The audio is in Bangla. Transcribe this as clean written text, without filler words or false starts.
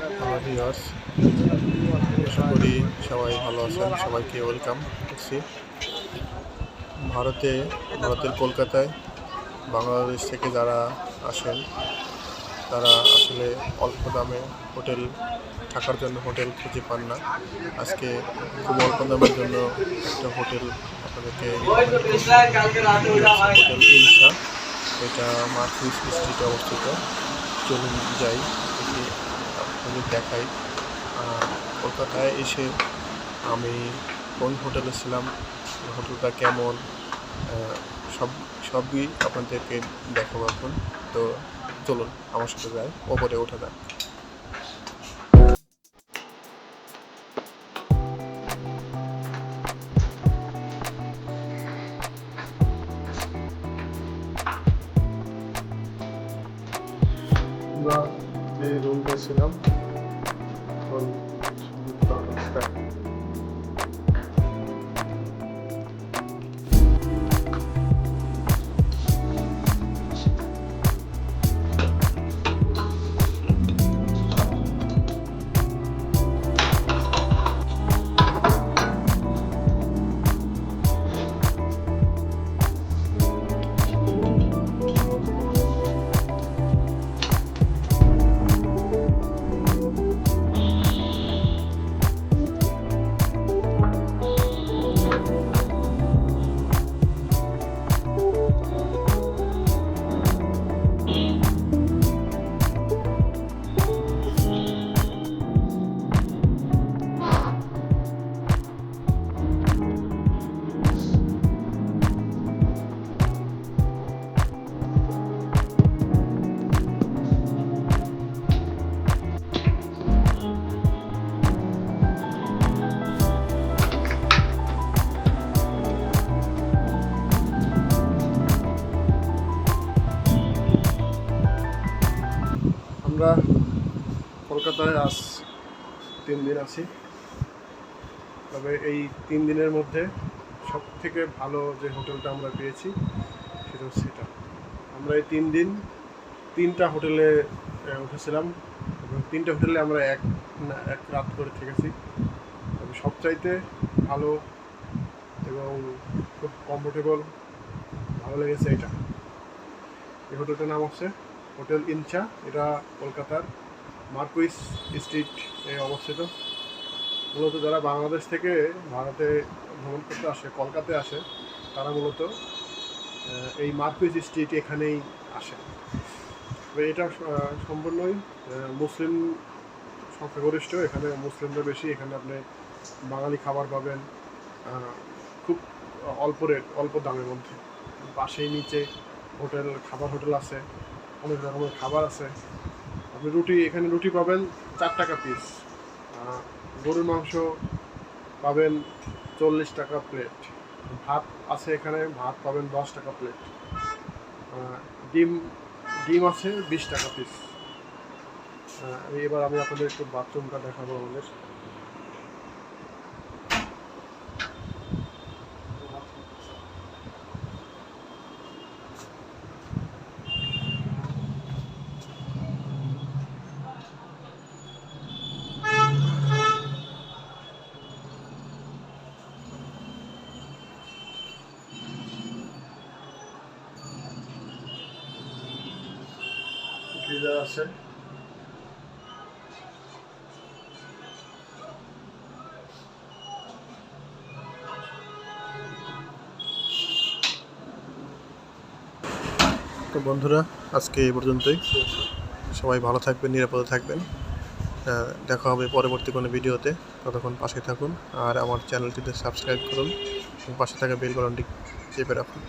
হ্যালো ভিউয়ার্স, আশা করি সবাই ভালো আছেন। সবাইকে ওয়েলকাম করছি। ভারতের কলকাতায় বাংলাদেশ থেকে যারা আসেন তারা আসলে অল্প দামে থাকার জন্য হোটেল খুঁজে পান না। আজকে খুব অল্প দামের জন্য একটা হোটেল আপনাদেরকে হোটেল ইলশা, এটা মার্কুইস স্ট্রিটে অবস্থিত। চলুন যাই, দেখি আপনাদের দেখাই কলকাতায় এসে আমি কোন হোটেলে ছিলাম, হোটেলটা কেমন, সবই আপনাদেরকে দেখাবো এখন। তো চলুন আমার সাথে যাই, ওপরে ওঠা যাক। আমরা যে রুমটা ছিলাম এখন আমরা কলকাতায় আজ 3 দিন আছি। তবে এই 3 দিনের মধ্যে সব থেকে ভালো যে হোটেলটা আমরা পেয়েছি সেটা হচ্ছে এটা। আমরা এই 3 দিন 3টা হোটেলে উঠেছিলাম এবং 3টা হোটেলে আমরা এক রাত করে থেকেছি। তবে সবচাইতে ভালো এবং খুব কমফোর্টেবল ভালো লেগেছে এটা। এই হোটেলটার নাম হচ্ছে হোটেল ইলশা। এটা কলকাতার মার্কুইস স্ট্রিট অবস্থিত। মূলত যারা বাংলাদেশ থেকে ভারতে ভ্রমণ করতে আসে, কলকাতায় আসে, তারা মূলত এই মার্কুইস স্ট্রিট এখানেই আসে। এটা সম্পূর্ণই মুসলিম সংখ্যাগরিষ্ঠ, এখানে মুসলিমরা বেশি। এখানে আপনি বাঙালি খাবার পাবেন খুব অল্প দামের মধ্যে। পাশেই নিচে হোটেল আছে, অনেক রকমের খাবার আছে। আপনি এখানে রুটি পাবেন 4 টাকা পিস, গরুর মাংস পাবেন 40 টাকা প্লেট, ভাত আছে এখানে, ভাত পাবেন 10 টাকা প্লেট, ডিম আছে 20 টাকা পিস। এবার আমি আপনাদের একটু বাথরুমটা দেখাবো আমাদের। গিজার আছে, তো বন্ধুরা আজকে এই পর্যন্তই। সবাই ভালো থাকবেন, নিরাপদে থাকবেন। দেখা হবে পরবর্তী কোনো ভিডিওতে। ততক্ষণ পাশে থাকুন আর আমার চ্যানেলটিতে সাবস্ক্রাইব করুন এবং পাশে থাকা বেল বাটনটি চেপে রাখুন।